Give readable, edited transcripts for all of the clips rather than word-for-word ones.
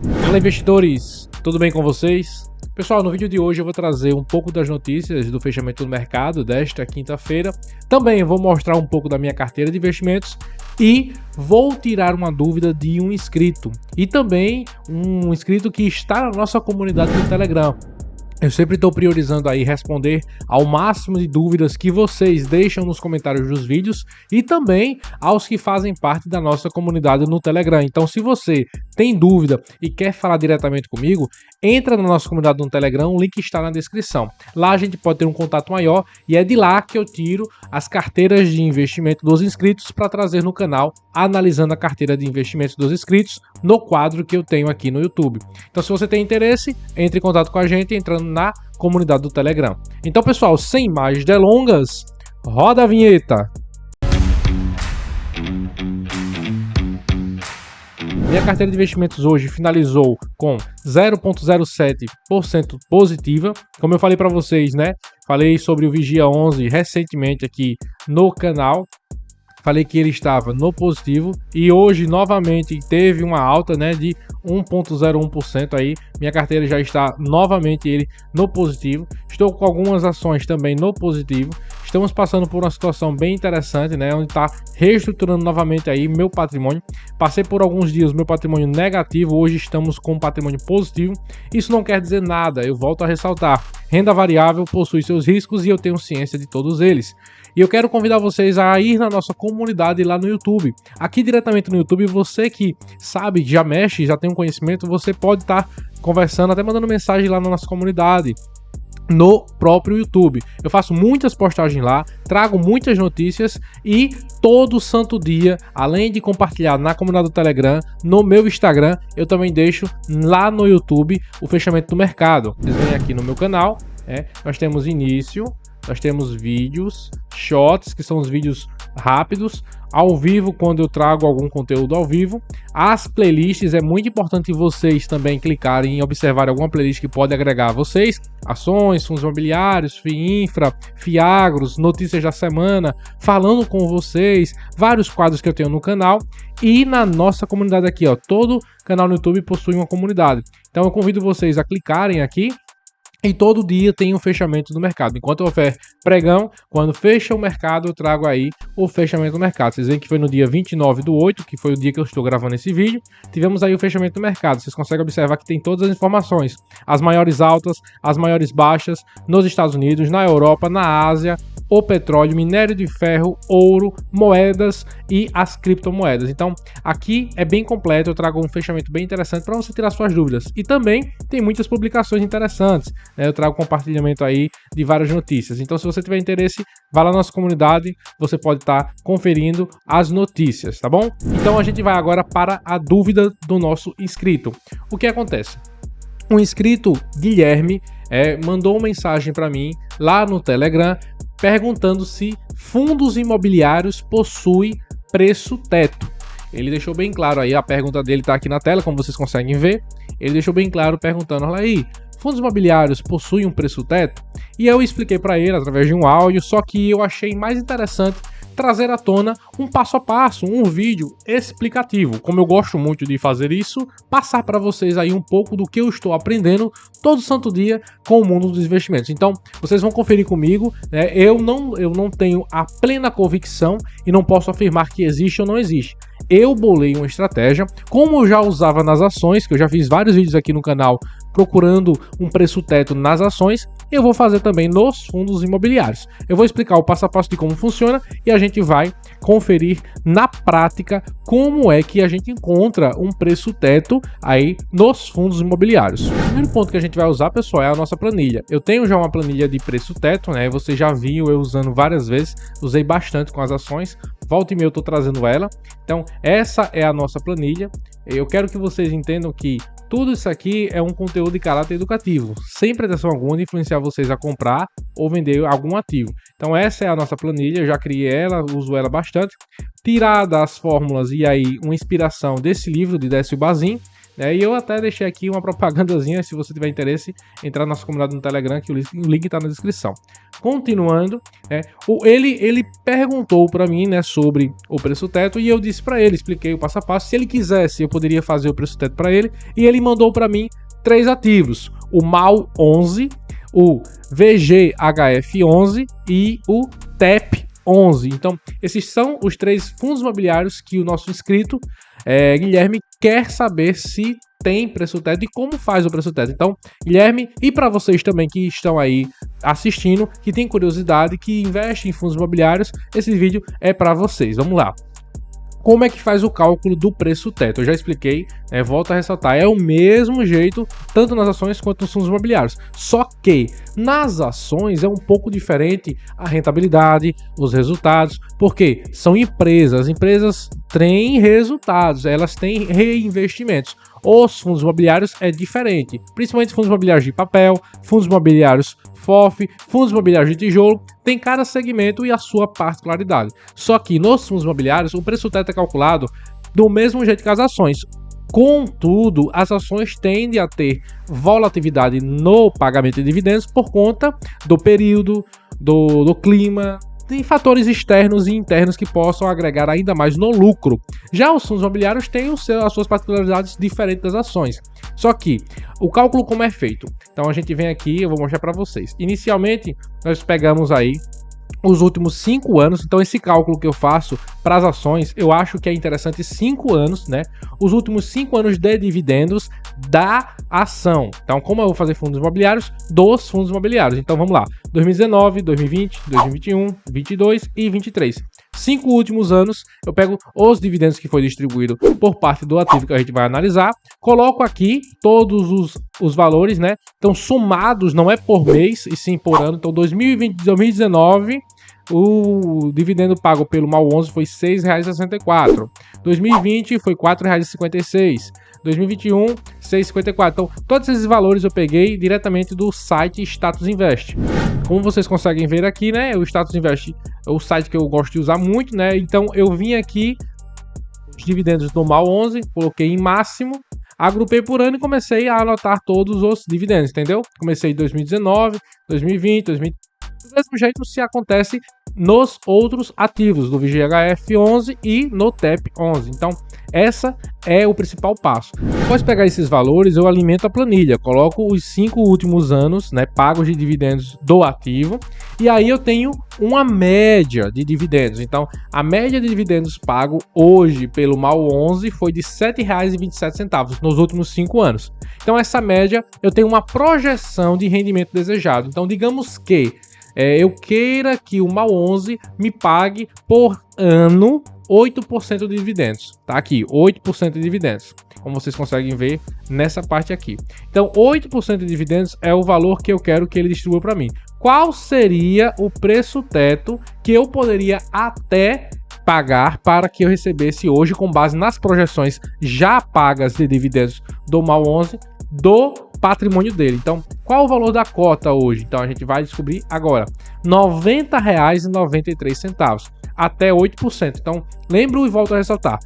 Olá, investidores, tudo bem com vocês? Pessoal, no vídeo de hoje eu vou trazer um pouco das notícias do fechamento do mercado desta quinta-feira. Também vou mostrar um pouco da minha carteira de investimentos e vou tirar uma dúvida de um inscrito. E também um inscrito que está na nossa comunidade do Telegram. Eu sempre estou priorizando aí responder ao máximo de dúvidas que vocês deixam nos comentários dos vídeos e também aos que fazem parte da nossa comunidade no Telegram. Então, se você tem dúvida e quer falar diretamente comigo, entra na nossa comunidade no Telegram, o link está na descrição. Lá a gente pode ter um contato maior e é de lá que eu tiro as carteiras de investimento dos inscritos para trazer no canal, analisando a carteira de investimentos dos inscritos no quadro que eu tenho aqui no YouTube. Então, se você tem interesse, entre em contato com a gente entrando na comunidade do Telegram. Então, pessoal, sem mais delongas, roda a vinheta! Minha carteira de investimentos hoje finalizou com 0,07% positiva. Como eu falei para vocês, né? Falei sobre o Vigia 11 recentemente aqui no canal. Falei que ele estava no positivo e hoje novamente teve uma alta, né, de 1,01% aí. Minha carteira já está novamente ele no positivo. Estou com algumas ações também no positivo. Estamos passando por uma situação bem interessante, né, onde está reestruturando novamente aí meu patrimônio. Passei por alguns dias meu patrimônio negativo, hoje estamos com um patrimônio positivo. Isso não quer dizer nada, eu volto a ressaltar. Renda variável possui seus riscos e eu tenho ciência de todos eles. E eu quero convidar vocês a ir na nossa comunidade lá no YouTube. Aqui diretamente no YouTube, você que sabe, já mexe, já tem um conhecimento, você pode estar conversando, até mandando mensagem lá na nossa comunidade, no próprio YouTube. Eu faço muitas postagens lá, trago muitas notícias e todo santo dia, além de compartilhar na comunidade do Telegram, no meu Instagram, eu também deixo lá no YouTube o fechamento do mercado. Vocês vêm aqui no meu canal, nós temos início, nós temos vídeos, shots, que são os vídeos rápidos, ao vivo, quando eu trago algum conteúdo ao vivo. As playlists, é muito importante vocês também clicarem em observar alguma playlist que pode agregar a vocês. Ações, fundos imobiliários, FIINFRA, FIAGROS, notícias da semana, falando com vocês, vários quadros que eu tenho no canal. E na nossa comunidade aqui, ó, todo canal no YouTube possui uma comunidade. Então eu convido vocês a clicarem aqui. E todo dia tem um fechamento do mercado. Enquanto houver pregão, quando fecha o mercado, eu trago aí o fechamento do mercado. Vocês veem que foi no dia 29/8, que foi o dia que eu estou gravando esse vídeo. Tivemos aí o fechamento do mercado. Vocês conseguem observar que tem todas as informações. As maiores altas, as maiores baixas nos Estados Unidos, na Europa, na Ásia, o petróleo, minério de ferro, ouro, moedas e as criptomoedas. Então, aqui é bem completo. Eu trago um fechamento bem interessante para você tirar suas dúvidas. E também tem muitas publicações interessantes. Eu trago compartilhamento aí de várias notícias. Então, se você tiver interesse, vá lá na nossa comunidade, você pode estar conferindo as notícias, tá bom? Então, a gente vai agora para a dúvida do nosso inscrito. O que acontece? O inscrito Guilherme mandou uma mensagem para mim lá no Telegram perguntando se fundos imobiliários possuem preço teto. Ele deixou bem claro aí, a pergunta dele está aqui na tela, como vocês conseguem ver. Ele deixou bem claro perguntando, olha aí, fundos imobiliários possuem um preço teto? E eu expliquei para ele através de um áudio, só que eu achei mais interessante trazer à tona um passo a passo, um vídeo explicativo. Como eu gosto muito de fazer isso, passar para vocês aí um pouco do que eu estou aprendendo todo santo dia com o mundo dos investimentos. Então, vocês vão conferir comigo, né? Eu não tenho a plena convicção e não posso afirmar que existe ou não existe. Eu bolei uma estratégia, como eu já usava nas ações, que eu já fiz vários vídeos aqui no canal procurando um preço teto nas ações, eu vou fazer também nos fundos imobiliários. Eu vou explicar o passo a passo de como funciona e a gente vai conferir na prática como é que a gente encontra um preço teto aí nos fundos imobiliários. O primeiro ponto que a gente vai usar, pessoal, é a nossa planilha. Eu tenho já uma planilha de preço teto, né? Você já viu eu usando várias vezes, usei bastante com as ações. Volta e meia eu estou trazendo ela. Então, essa é a nossa planilha. Eu quero que vocês entendam que tudo isso aqui é um conteúdo de caráter educativo, sem pretensão alguma de influenciar vocês a comprar ou vender algum ativo. Então essa é a nossa planilha, eu já criei ela, uso ela bastante. Tirada as fórmulas e aí uma inspiração desse livro de Décio Bazin, E eu até deixei aqui uma propagandazinha, se você tiver interesse, entrar na nossa comunidade no Telegram, que o link tá na descrição. Continuando, ele perguntou para mim, né, sobre o preço teto, e eu disse para ele, expliquei o passo a passo. Se ele quisesse, eu poderia fazer o preço teto para ele, e ele mandou para mim 3 ativos: o MAU 11, o VGHF11 e o TEP 11. Então, esses são os 3 fundos imobiliários que o nosso inscrito, Guilherme, quer saber se tem preço teto e como faz o preço teto. Então, Guilherme, e para vocês também que estão aí assistindo, que tem curiosidade, que investe em fundos imobiliários, esse vídeo é para vocês. Vamos lá. Como é que faz o cálculo do preço teto? Eu já expliquei, volto a ressaltar, é o mesmo jeito tanto nas ações quanto nos fundos imobiliários. Só que nas ações é um pouco diferente a rentabilidade, os resultados, porque são empresas. As empresas têm resultados, elas têm reinvestimentos. Os fundos imobiliários é diferente, principalmente fundos imobiliários de papel, fundos imobiliários FOF, fundos imobiliários de tijolo, tem cada segmento e a sua particularidade. Só que nos fundos imobiliários o preço teto é calculado do mesmo jeito que as ações. Contudo, as ações tendem a ter volatilidade no pagamento de dividendos por conta do período, do clima. Tem fatores externos e internos que possam agregar ainda mais no lucro. Já os fundos imobiliários têm as suas particularidades diferentes das ações. Só que o cálculo como é feito? Então a gente vem aqui, eu vou mostrar para vocês. Inicialmente, nós pegamos aí os últimos 5 anos, então esse cálculo que eu faço para as ações, eu acho que é interessante 5 anos, né? Os últimos 5 anos de dividendos da ação. Então, como eu vou fazer fundos imobiliários? Dos fundos imobiliários. Então, vamos lá. 2019, 2020, 2021, 2022 e 2023. 5 últimos anos, eu pego os dividendos que foi distribuído por parte do ativo que a gente vai analisar, coloco aqui todos os valores, né? Então, somados, não é por mês, e sim por ano. Então, 2020, 2019... o dividendo pago pelo MAU 11 foi R$ 6,64. 2020 foi R$ 4,56. 2021, R$ 6,54. Então, todos esses valores eu peguei diretamente do site Status Invest. Como vocês conseguem ver aqui, né? O Status Invest é o site que eu gosto de usar muito, né? Então, eu vim aqui, os dividendos do MAU 11, coloquei em máximo, agrupei por ano e comecei a anotar todos os dividendos, entendeu? Comecei em 2019, 2020, 2030. Do mesmo jeito se acontece nos outros ativos do VGHF11 e no TEP11. Então, essa é o principal passo. Após pegar esses valores, eu alimento a planilha, coloco os 5 últimos anos, né, pagos de dividendos do ativo, e aí eu tenho uma média de dividendos. Então, a média de dividendos pago hoje pelo MAU 11 foi de R$ 7,27 nos últimos 5 anos. Então, essa média, eu tenho uma projeção de rendimento desejado. Então, digamos que eu queira que o MAU 11 me pague por ano 8% de dividendos. Tá aqui, 8% de dividendos. Como vocês conseguem ver nessa parte aqui. Então, 8% de dividendos é o valor que eu quero que ele distribua para mim. Qual seria o preço teto que eu poderia até pagar para que eu recebesse hoje, com base nas projeções já pagas de dividendos do MAU 11, do patrimônio dele? Então, qual o valor da cota hoje? Então, a gente vai descobrir agora. R$ 90,93, até 8%. Então, lembro e volto a ressaltar.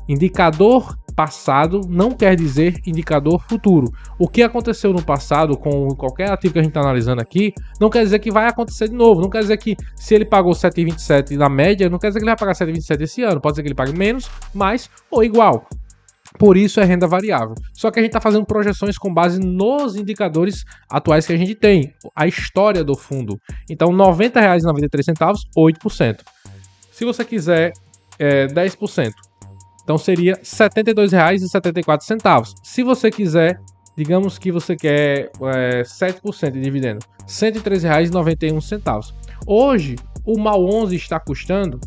Indicador passado não quer dizer indicador futuro. O que aconteceu no passado com qualquer ativo que a gente está analisando aqui, não quer dizer que vai acontecer de novo. Não quer dizer que se ele pagou 7,27 na média, não quer dizer que ele vai pagar 7,27 esse ano. Pode ser que ele pague menos, mais ou igual. Por isso é renda variável. Só que a gente está fazendo projeções com base nos indicadores atuais que a gente tem, a história do fundo. Então, R$ 90,93, 8%. Se você quiser 10%, então seria R$ 72,74. Se você quiser, digamos que você quer 7% de dividendo, R$ 103,91. Hoje, o MAU 11 está custando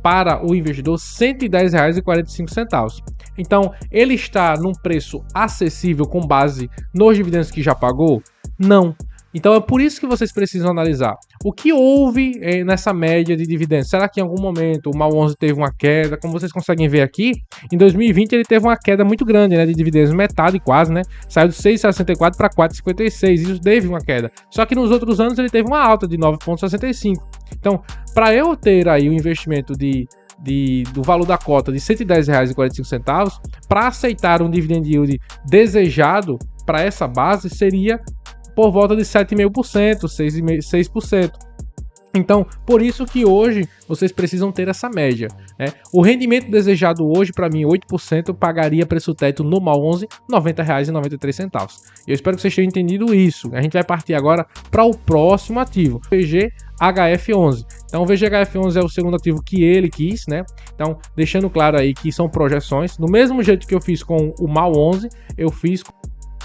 para o investidor R$ 110,45. Então, ele está num preço acessível com base nos dividendos que já pagou? Não. Então, é por isso que vocês precisam analisar o que houve nessa média de dividendos. Será que em algum momento o MAU 11 teve uma queda? Como vocês conseguem ver aqui, em 2020 ele teve uma queda muito grande, né, de dividendos, metade quase, né? Saiu de 6,64 para 4,56. Isso teve uma queda. Só que nos outros anos ele teve uma alta de 9,65. Então, para eu ter aí um investimento de do valor da cota de R$ 110,45, para aceitar um dividend yield desejado para essa base seria por volta de 7,5%, 6%. Então, por isso que hoje vocês precisam ter essa média, né? O rendimento desejado hoje, para mim, 8%, pagaria preço teto no MAL 11, R$ 90,93. Eu espero que vocês tenham entendido isso. A gente vai partir agora para o próximo ativo, VGHF11. Então, o VGHF11 é o segundo ativo que ele quis, né? Então, deixando claro aí que são projeções. Do mesmo jeito que eu fiz com o MAL 11, eu fiz com o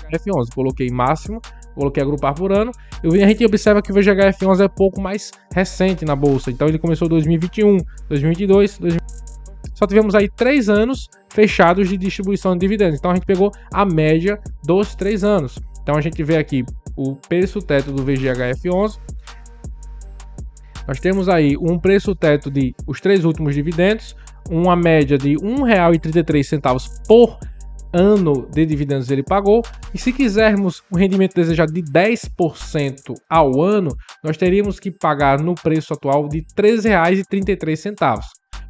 VGHF11. Coloquei máximo, coloquei agrupar por ano. A gente observa que o VGHF11 é pouco mais recente na bolsa. Então ele começou em 2021, 2022, 2023. Só tivemos aí 3 anos fechados de distribuição de dividendos. Então a gente pegou a média dos 3 anos. Então a gente vê aqui o preço teto do VGHF11. Nós temos aí um preço teto de os 3 últimos dividendos, uma média de R$ 1,33 por ano de dividendos ele pagou, e se quisermos um rendimento desejado de 10% ao ano, nós teríamos que pagar no preço atual de R$ 13,33.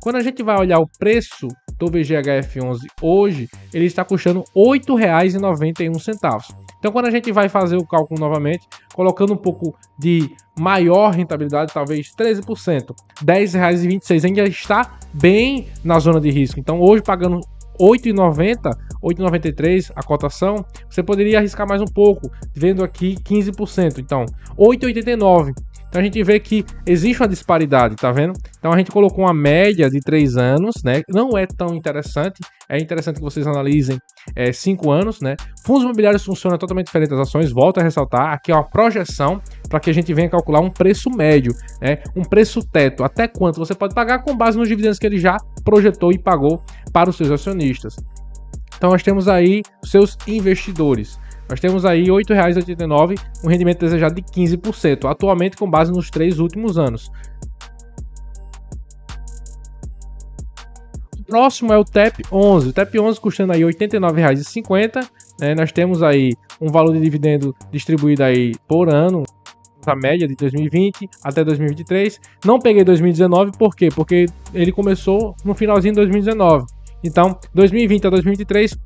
Quando a gente vai olhar o preço do VGHF11 hoje, ele está custando R$ 8,91. Então, quando a gente vai fazer o cálculo novamente, colocando um pouco de maior rentabilidade, talvez 13%, R$ 10,26 ainda está bem na zona de risco. Então, hoje pagando R$ 8,90, 8,93 a cotação, você poderia arriscar mais um pouco, vendo aqui 15%, então 8,89. Então a gente vê que existe uma disparidade, tá vendo? Então a gente colocou uma média de 3 anos, né? Não é tão interessante, é interessante que vocês analisem 5 anos, né? Fundos imobiliários funcionam totalmente diferente das ações, volto a ressaltar, aqui é uma projeção para que a gente venha calcular um preço médio, né? Um preço teto, até quanto você pode pagar com base nos dividendos que ele já projetou e pagou para os seus acionistas. Então nós temos aí os seus investidores. Nós temos aí R$ 8,89, um rendimento desejado de 15%, atualmente com base nos 3 últimos anos. O próximo é o TEP11. O TEP11 custando aí R$ 89,50, né? Nós temos aí um valor de dividendo distribuído aí por ano, a média de 2020 até 2023. Não peguei 2019, por quê? Porque ele começou no finalzinho de 2019. Então, 2020 a 2023,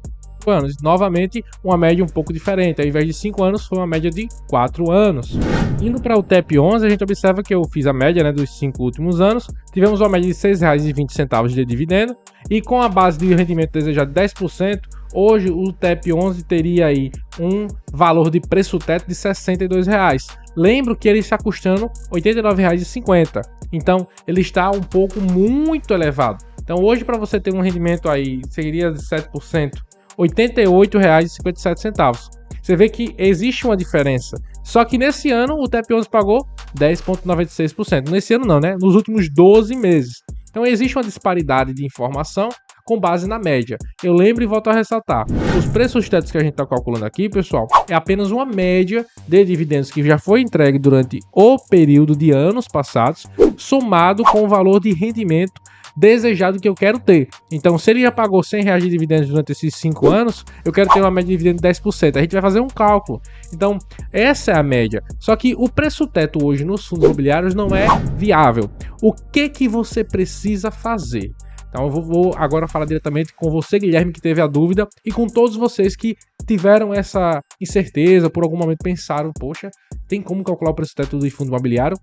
anos. Novamente, uma média um pouco diferente. Ao invés de 5 anos, foi uma média de 4 anos. Indo para o TEP11, a gente observa que eu fiz a média, né, dos 5 últimos anos. Tivemos uma média de R$ 6,20 de dividendo. E com a base de rendimento desejado de 10%, hoje o TEP11 teria aí um valor de preço teto de R$ 62,00. Lembro que ele está custando R$ 89,50. Então, ele está um pouco muito elevado. Então, hoje, para você ter um rendimento aí, seria de 7%, R$ 88,57. Você vê que existe uma diferença. Só que nesse ano o TEP11 pagou 10,96%. Nesse ano não, né? Nos últimos 12 meses. Então existe uma disparidade de informação com base na média. Eu lembro e volto a ressaltar. Os preços tetos que a gente está calculando aqui, pessoal, é apenas uma média de dividendos que já foi entregue durante o período de anos passados, somado com o valor de rendimento desejado que eu quero ter. Então, se ele já pagou R$100 de dividendos durante esses 5 anos, eu quero ter uma média de dividendo de 10%. A gente vai fazer um cálculo. Então, essa é a média. Só que o preço teto hoje nos fundos imobiliários não é viável. O que você precisa fazer? Então, eu vou agora falar diretamente com você, Guilherme, que teve a dúvida, e com todos vocês que tiveram essa incerteza, por algum momento pensaram, poxa, tem como calcular o preço teto do fundo imobiliário?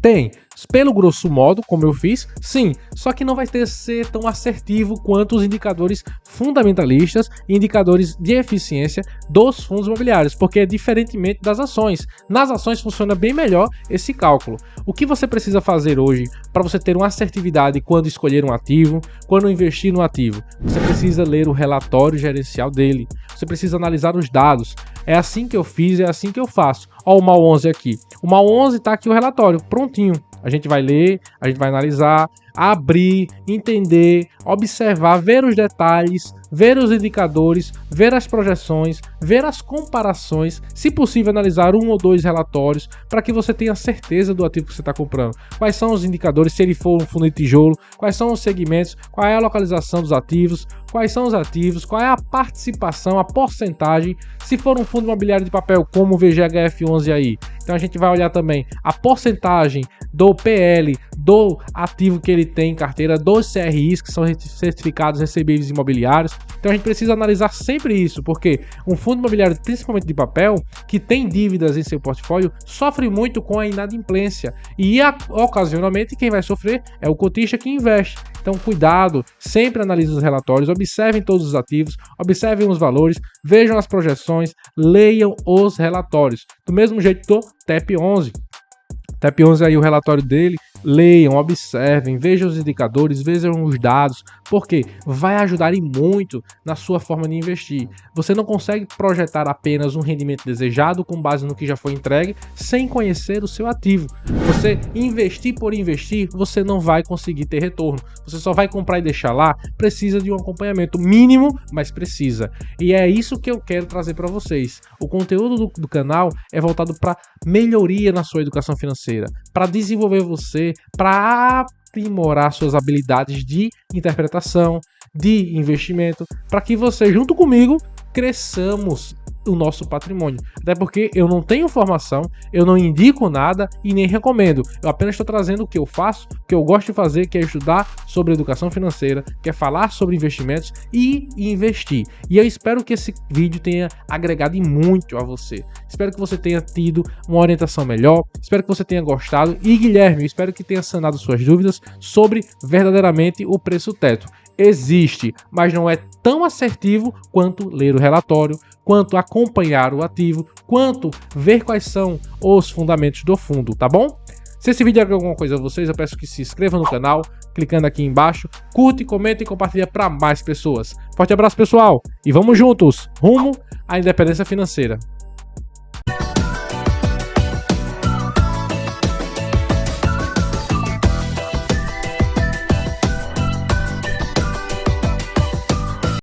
Tem, pelo grosso modo, como eu fiz, sim, só que não vai ser tão assertivo quanto os indicadores fundamentalistas e indicadores de eficiência dos fundos imobiliários, porque é diferentemente das ações. Nas ações funciona bem melhor esse cálculo. O que você precisa fazer hoje para você ter uma assertividade quando escolher um ativo, quando investir no ativo? Você precisa ler o relatório gerencial dele, você precisa analisar os dados. É assim que eu fiz, é assim que eu faço. Olha o MAL 11 aqui. O MAL 11 está aqui o relatório, prontinho. A gente vai ler, a gente vai analisar, abrir, entender, observar, ver os detalhes, ver os indicadores, ver as projeções, ver as comparações, se possível analisar 1 ou 2 relatórios para que você tenha certeza do ativo que você está comprando. Quais são os indicadores, se ele for um fundo de tijolo, quais são os segmentos, qual é a localização dos ativos, quais são os ativos, qual é a participação, a porcentagem, se for um fundo imobiliário de papel como o VGHF11 aí. Então Então a gente vai olhar também a porcentagem do PL do ativo que ele tem em carteira, dos CRIs, que são certificados recebíveis imobiliários. Então a gente precisa analisar sempre isso, porque um fundo imobiliário, principalmente de papel, que tem dívidas em seu portfólio, sofre muito com a inadimplência. E ocasionalmente quem vai sofrer é o cotista que investe. Então cuidado, sempre analise os relatórios, observem todos os ativos, observem os valores, vejam as projeções, leiam os relatórios. Do mesmo jeito do TEP11. TEP11 aí o relatório dele, leiam, observem, vejam os indicadores, vejam os dados, porque vai ajudar e muito na sua forma de investir. Você não consegue projetar apenas um rendimento desejado com base no que já foi entregue, sem conhecer o seu ativo. Você investir por investir, você não vai conseguir ter retorno. Você só vai comprar e deixar lá, precisa de um acompanhamento mínimo, mas precisa. E é isso que eu quero trazer para vocês. O conteúdo do canal é voltado para melhoria na sua educação financeira, para desenvolver você, para aprimorar suas habilidades de interpretação, de investimento, para que você, junto comigo, cresçamos o nosso patrimônio. Até porque eu não tenho formação, eu não indico nada e nem recomendo. Eu apenas estou trazendo o que eu faço, o que eu gosto de fazer, que é estudar sobre educação financeira, que é falar sobre investimentos e investir. E eu espero que esse vídeo tenha agregado muito a você. Espero que você tenha tido uma orientação melhor, espero que você tenha gostado. E Guilherme, eu espero que tenha sanado suas dúvidas sobre verdadeiramente o preço teto. Existe, mas não é tão assertivo quanto ler o relatório, quanto acompanhar o ativo, quanto ver quais são os fundamentos do fundo, tá bom? Se esse vídeo agregou alguma coisa a vocês, eu peço que se inscrevam no canal, clicando aqui embaixo, curte, comenta e compartilha para mais pessoas. Forte abraço, pessoal, e vamos juntos, rumo à independência financeira.